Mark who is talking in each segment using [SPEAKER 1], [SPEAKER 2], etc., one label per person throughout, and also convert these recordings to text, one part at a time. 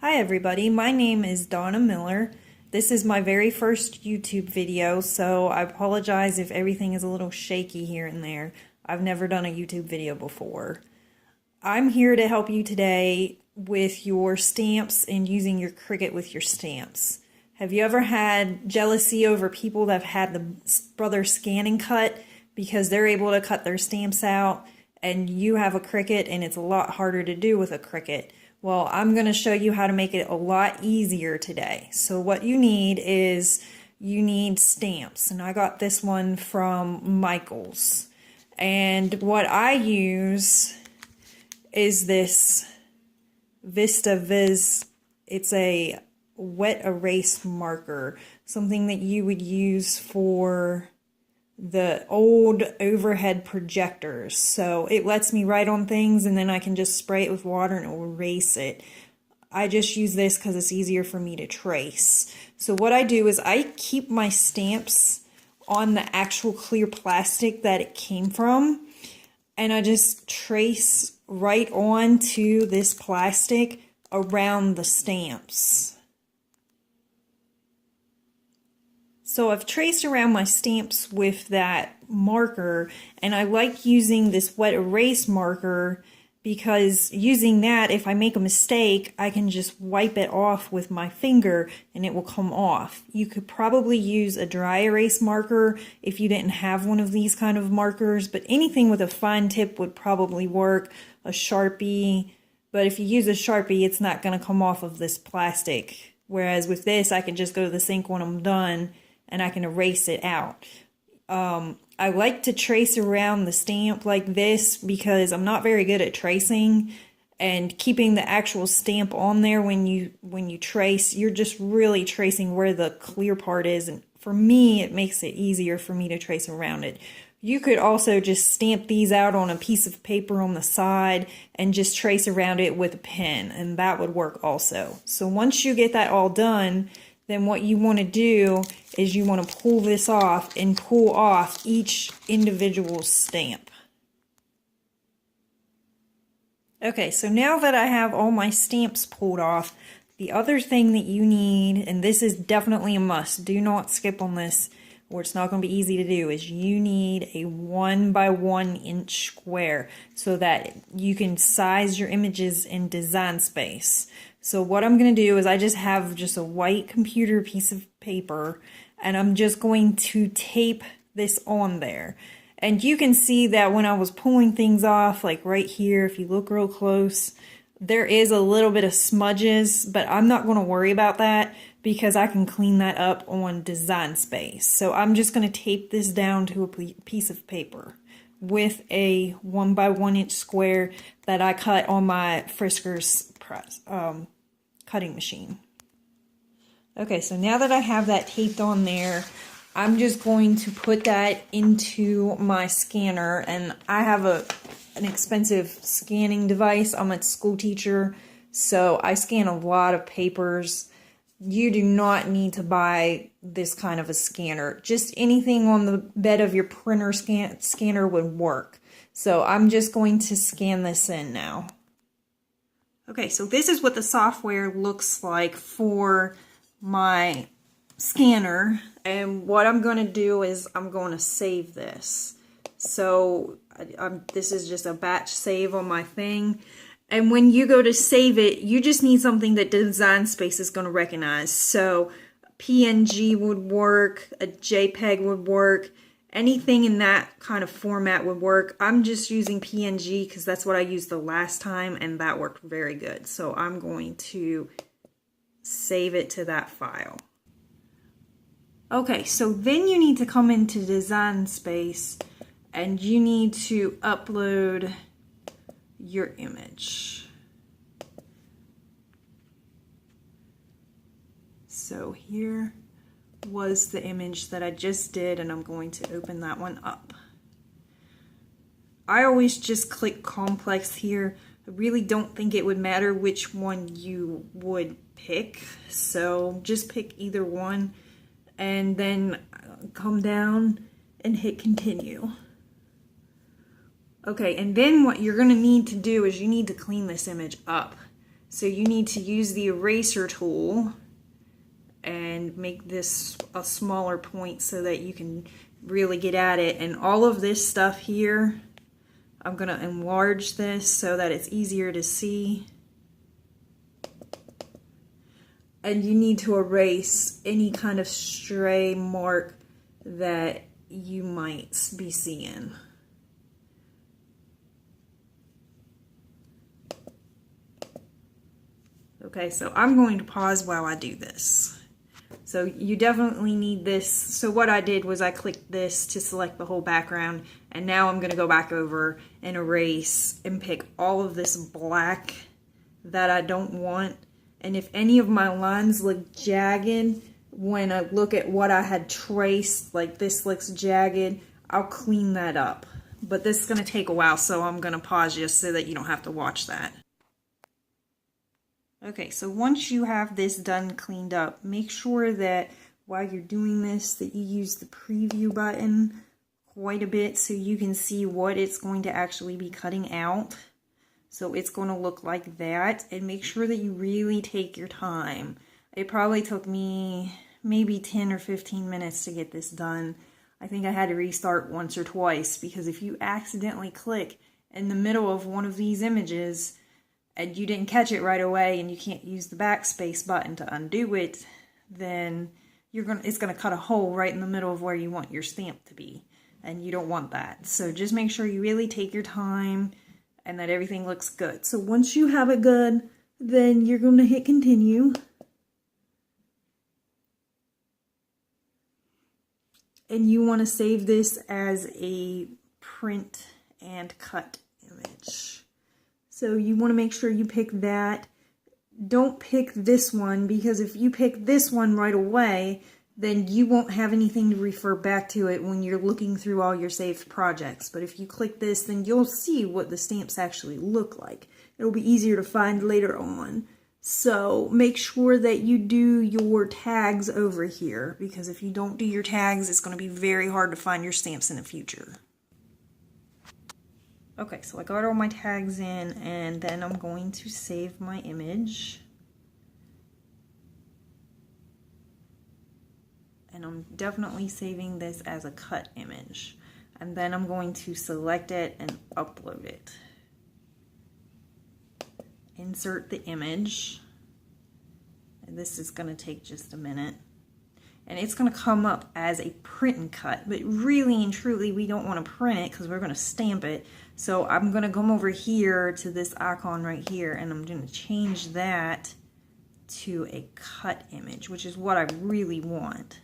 [SPEAKER 1] Hi everybody, my name is Donna Miller. This is my very first YouTube video, so I apologize if everything is a little shaky here and there. I've never done a YouTube video before. I'm here to help you today with your stamps and using your Cricut with your stamps. Have you ever had jealousy over people that have had the brother scan and cut because they're able to cut their stamps out and you have a Cricut and it's a lot harder to do with a Cricut? Well, I'm going to show you how to make it a lot easier today. So what you need is you need stamps, and I got this one from Michael's. And what I use is this Vista Viz. It's a wet erase marker, something that you would use for the old overhead projectors. So it lets me write on things and then I can just spray it with water and it will erase it. I just use this because it's easier for me to trace. So what I do is I keep my stamps on the actual clear plastic that it came from, and I just trace right onto this plastic around the stamps. So I've traced around my stamps with that marker, and I like using this wet erase marker because using that, if I make a mistake, I can just wipe it off with my finger and it will come off. You could probably use a dry erase marker if you didn't have one of these kind of markers, but anything with a fine tip would probably work, a Sharpie. But if you use a Sharpie, it's not going to come off of this plastic. Whereas with this, I can just go to the sink when I'm done and I can erase it out. I like to trace around the stamp like this because I'm not very good at tracing, and keeping the actual stamp on there when you trace, you're just really tracing where the clear part is, and for me it makes it easier for me to trace around it. You could also just stamp these out on a piece of paper on the side and just trace around it with a pen, and that would work also. So once you get that all done, then what you want to do is you want to pull this off and pull off each individual stamp. Okay, so now that I have all my stamps pulled off, the other thing that you need, and this is definitely a must, do not skip on this or it's not going to be easy to do, is you need a 1 by 1 inch square so that you can size your images in Design Space. So what I'm going to do is I just have a white computer piece of paper, and I'm just going to tape this on there. And you can see that when I was pulling things off, like right here, if you look real close, there is a little bit of smudges, but I'm not going to worry about that because I can clean that up on Design Space. So I'm just going to tape this down to a piece of paper with a 1 by 1 inch square that I cut on my Frisker's press cutting machine. Okay, so now that I have that taped on there, I'm just going to put that into my scanner, and I have an expensive scanning device. I'm a school teacher, so I scan a lot of papers. You do not need to buy this kind of a scanner. Just anything on the bed of your printer scanner would work. So I'm just going to scan this in now. Okay, so this is what the software looks like for my scanner. And what I'm going to do is I'm going to save this. So this is just a batch save on my thing. And when you go to save it, you just need something that Design Space is going to recognize. So PNG would work, a JPEG would work, anything in that kind of format would work. I'm just using PNG because that's what I used the last time, and that worked very good. So I'm going to save it to that file. Okay, so then you need to come into Design Space and you need to upload your image. So here was the image that I just did, and I'm going to open that one up. I always just click complex here. I really don't think it would matter which one you would pick, so just pick either one and then come down and hit continue. Okay, and then what you're going to need to do is you need to clean this image up. So you need to use the eraser tool and make this a smaller point so that you can really get at it. And all of this stuff here, I'm going to enlarge this so that it's easier to see. And you need to erase any kind of stray mark that you might be seeing. Okay, so I'm going to pause while I do this. So you definitely need this. So what I did was I clicked this to select the whole background, and now I'm going to go back over and erase and pick all of this black that I don't want. And if any of my lines look jagged when I look at what I had traced, like this looks jagged, I'll clean that up. But this is going to take a while, so I'm going to pause just so that you don't have to watch that. Okay, so once you have this done cleaned up, make sure that while you're doing this that you use the preview button quite a bit so you can see what it's going to actually be cutting out. So it's going to look like that, and make sure that you really take your time. It probably took me maybe 10 or 15 minutes to get this done. I think I had to restart once or twice because if you accidentally click in the middle of one of these images and you didn't catch it right away and you can't use the backspace button to undo it, then it's going to cut a hole right in the middle of where you want your stamp to be, and you don't want that. So just make sure you really take your time and that everything looks good. So once you have it good, then you're going to hit continue. And you want to save this as a print and cut image. So you want to make sure you pick that. Don't pick this one, because if you pick this one right away, then you won't have anything to refer back to it when you're looking through all your saved projects. But if you click this, then you'll see what the stamps actually look like. It'll be easier to find later on. So make sure that you do your tags over here, because if you don't do your tags, it's going to be very hard to find your stamps in the future. Okay, so I got all my tags in, and then I'm going to save my image. And I'm definitely saving this as a cut image. And then I'm going to select it and upload it. Insert the image. And this is going to take just a minute. And it's going to come up as a print and cut. But really and truly, we don't want to print it because we're going to stamp it. So I'm going to come over here to this icon right here, and I'm going to change that to a cut image, which is what I really want.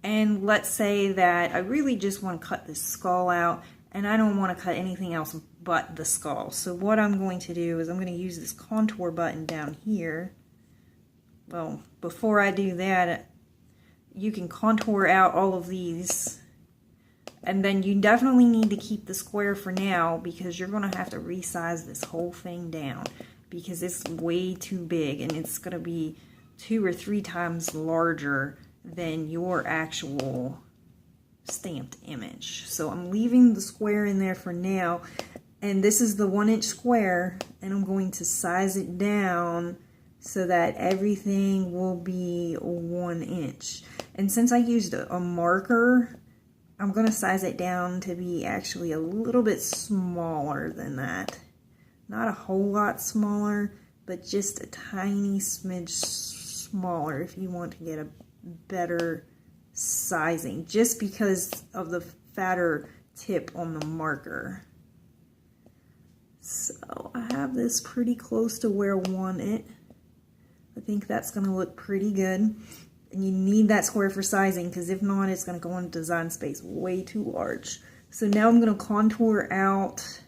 [SPEAKER 1] And let's say that I really just want to cut this skull out, and I don't want to cut anything else but the skull. So what I'm going to do is I'm going to use this contour button down here. Well, before I do that, you can contour out all of these. And then you definitely need to keep the square for now, because you're going to have to resize this whole thing down because it's way too big, and it's going to be 2 or 3 times larger than your actual stamped image. So I'm leaving the square in there for now, and this is the 1-inch square, and I'm going to size it down so that everything will be 1 inch. And since I used a marker, I'm going to size it down to be actually a little bit smaller than that. Not a whole lot smaller, but just a tiny smidge smaller if you want to get a better sizing, just because of the fatter tip on the marker. So I have this pretty close to where I want it. I think that's going to look pretty good. And you need that square for sizing, because if not, it's going to go into design space way too large. So now I'm going to contour out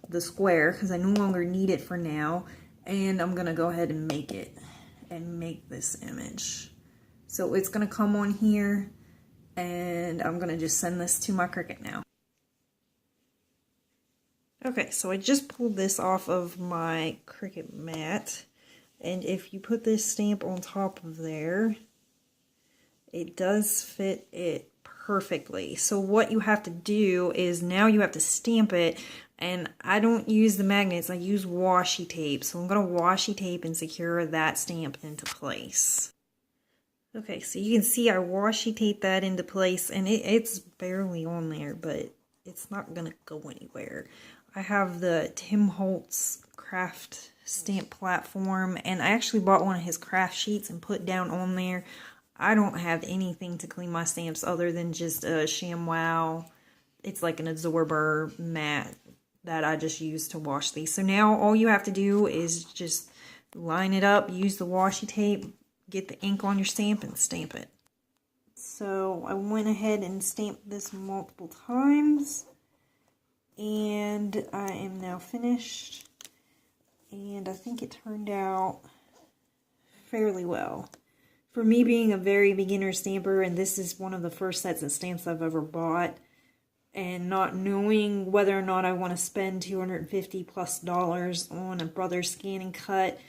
[SPEAKER 1] the square because I no longer need it for now. And I'm going to go ahead and make it and make this image. So it's going to come on here, and I'm going to just send this to my Cricut now. Okay, so I just pulled this off of my Cricut mat. And if you put this stamp on top of there, it does fit it perfectly. So what you have to do is now you have to stamp it, And I don't use the magnets, I use washi tape. So I'm going to washi tape and secure that stamp into place. Okay, so you can see I washi tape that into place, and it's barely on there, but it's not going to go anywhere. I have the Tim Holtz craft stamp platform, and I actually bought one of his craft sheets and put down on there. I don't have anything to clean my stamps other than just a ShamWow. It's like an absorber mat that I just use to wash these. So now all you have to do is just line it up, use the washi tape, get the ink on your stamp, and stamp it. So I went ahead and stamped this multiple times, and I am now finished, and I think it turned out fairly well. For me being a very beginner stamper, and this is one of the first sets of stamps I've ever bought, and not knowing whether or not I want to spend $250+ on a Brothers Scan and Cut,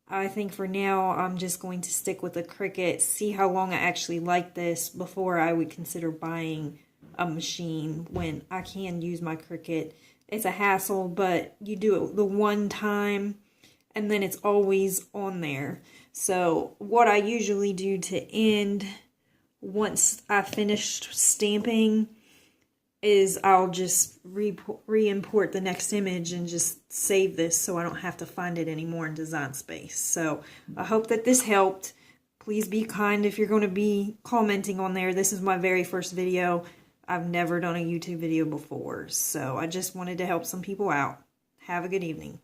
[SPEAKER 1] I think for now I'm just going to stick with the Cricut, see how long I actually like this before I would consider buying a machine when I can use my Cricut. It's a hassle, but you do it the one time and then it's always on there. So what I usually do to end once I finished stamping is I'll just re-import the next image and just save this so I don't have to find it anymore in Design Space. So I hope that this helped. Please be kind if you're going to be commenting on there. This is my very first video. I've never done a YouTube video before, so I just wanted to help some people out. Have a good evening.